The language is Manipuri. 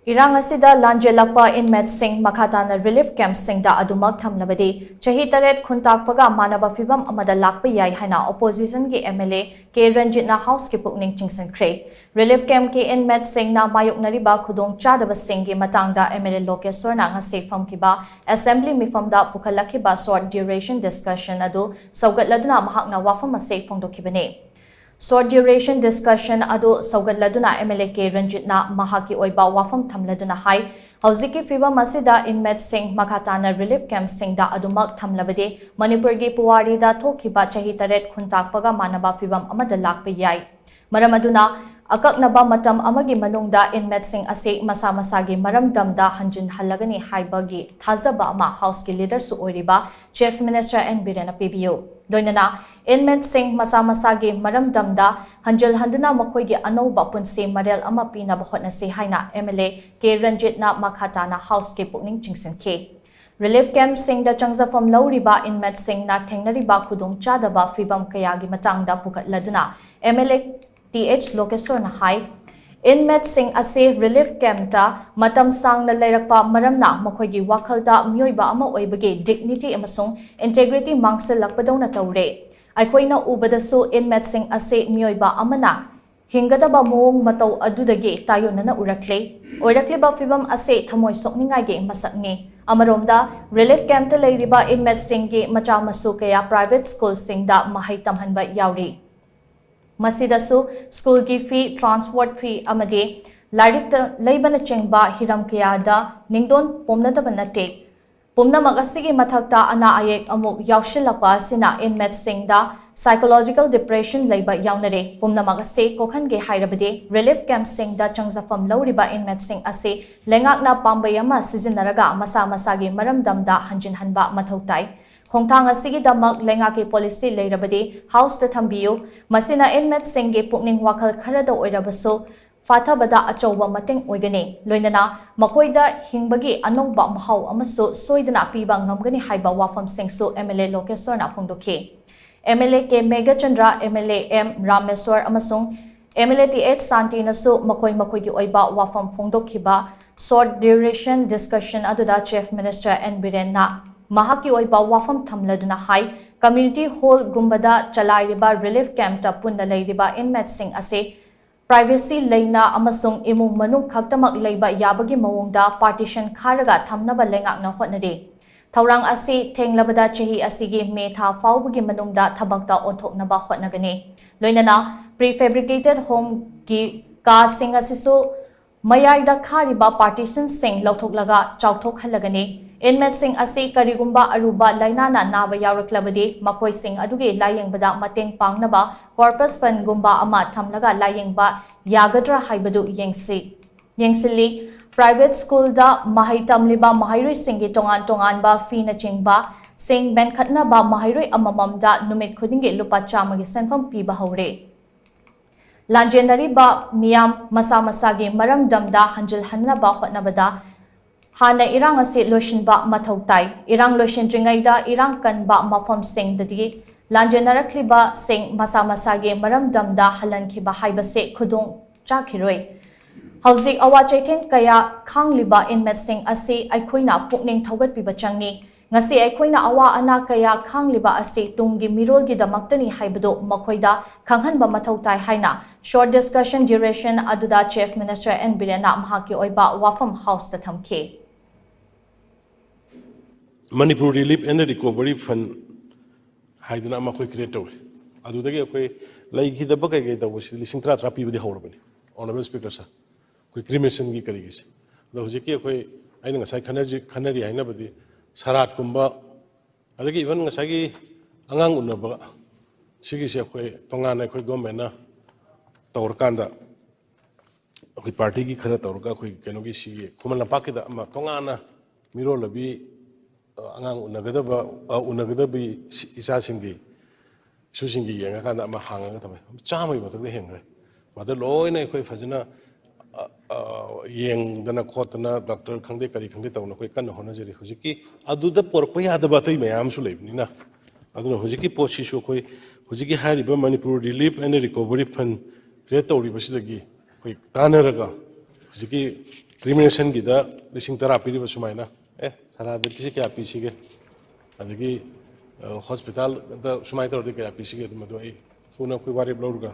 Irang asida Amada Lakpa Inmate Shing MAKHA TANA relief camp SHINGDA Adumak Thamlabadi Chahi Khuntakpaga Manaba Phivam Amada Lakpa Yai HAINA opposition ki MLA ke RANJIT na house ki PUKNING CHINGSHINKHRE relief camp ki Inmate Shing na mayok nariba khudong chadaba Shing ki matangda MLA Lokesor na nga Phivam kiba assembly mifam da PUKHIBA short duration discussion adu saugatladuna mahak na wafam Phivam dokibane Short duration discussion adu saugatladuna MLA ke RANJIT na mahaki oiba wafam thamladuna hai hauziki Phivam asida Inmate Shing MAKHA TANA relief camp SHINGDA Adumak Thamlabadi Manipur gi PUWARI da THOKKHIBA Chahi Khuntakpaga Manaba Phivam Amada Lakpa Yai maram aduna akaknaba matam amagi manungda Inmate Shing ase masa-masagi maramdamda hanjin halagani haibagi thazaba ama house ki leader su oiriba Chief Minister N Birena PBU doinana Inmate Shing masa-masagi maramdamda hanjil handuna makoigi anoba punsi marel ama pina bahotna se haina MLA ke RANJIT na MAKHA TANA house ke PUKNING CHINGSHINKHRE relief camp SHINGDA changjafam lauriba Inmate Shing na thengnariba khudong chadaba Phivam kayagi matangda pukatladuna MLA TH Lokesor na hai Inmate Shing ase relief camp ta matam sang na lairakpa maramna makoigi wakhalda myoiba ama oibagi dignity amasung integrity mangsil lakpadona tawre aikoina ubadasu Inmate Shing ase myoiba amana hingadaba moong mataw adudagi tayonana urakle oirakliba Phivam ase thamoi sokningai ge masakni amaromda relief camp ta leiriba Inmate Shing ge macha masu kaya private school SHINGDA mahai tamhanba yauri Masidasu school ki fee, transport fee amade lairik laibana chengba hiram kayada ningdon pomnadaba nate pomna magasigi mathakta ana ayek amuk yawshilapa sina Inmate Shingda psychological depression laiba yawnare pomna magase kokhan ge hairabade relief camp SHINGDA changjafam lauriba Inmate Shing ase lengakna pambayama sizinaraga masa masagi maramdamda hanjin hanba mathautai Khongthang asigi damak lengaki policy leirabadi house ta thambiu masina Inmate Shing ge pukning wakhal kharada oirabaso fathabada achouba mateng oigani loinana makoida hingbagi anoba mahau amaso soidana piba ngamgani haiba wafam singsu MLA Lokesor na phongdokhi MLA ke Mega Chandra MLA M Rameswar amasung MLA TH Santi nasu makoi gi oiba wafam phongdokhiba short duration discussion aduda Chief Minister N Birena Mahaki oiba wafam thamladuna hai community hall gumbada chalairiba relief camp ta punna leiriba Inmate Shing ase privacy leina amasung imung manung khaktamak leiba yabagi mawongda partition kharaga thamnaba lengakna hotnade thaurang ase thenglabada chahi asigi me tha faubagi manungda thabakta onthoknaba hotnagani loinana prefabricated home gi ka sing asisu mayaida khariba partition sing lauthoklaga chauthok halagani Inmate Shing ase karigumba aruba lainana naba yauraklabadi makoi Shing adugi layengbada mateng pangnaba corpus fund gumba ama thamlaga layengba yagadra haibadu yengsili private school da mahai tamliba mahairoi Shing tongan ba fee na chingba Shing ben khatna ba mahairoi amamamda numit khudingi lupa chamagi senfam piba haure lanjenari ba miyam masa-masagi maramdamda hanjil hanna ba hotnabada Hana irang ase loishinba mathautai irang loishindringaida irang kanba mafam SHINGDA lanjenarakliba Shing masa-masagi maramdamda halankhiba haibase khudong chakhiroi hauzik awachaitheng kaya khangliba Inmate Shing ase aikoina pukning thogatpiba changni ngasi aikoina awa ana kaya khangliba ase tunggi mirolgi damaktani haibado makoida khanghanba mathautai haina short discussion duration aduda Chief Minister N Birena mahaki oiba wafam house ta thamke Manipur Relief and Recovery Fund Haidana Makoi Creator. Adudagi, like the Baka was listening to Trapi with the Horrible. Honorable Speaker, sir. We cremation Gikarigis. The Hoseki, I think a psychological canary, I never did. Sarat Kumba, I think even a Sagi Angang Unaba, Sigis, Tongana, Gomena, Taurkanda, with Partigi Karatorga, Kenogi, Kumana Packet, Tongana, Mirolabi. Angang unagadabi isa singi susingi yang akan nak mahang kata macam macam itu betul hengre. Pada loy ni kau fazina yang dana kota na doktor khangde kari khangde tahu nak kau kan hona jadi hujiki adu dah porpai ada batai mayam sulai ni na adu hujiki posisi kau hujiki hari ber Manipur Relief and Recovery Fund create tahu di basi lagi kau TANA raga hujiki cremation gida lising therapy di sumaina sarada kisi kya pisige adagi hospital da sumai tor de kya pisige madu ai una koi wari blurga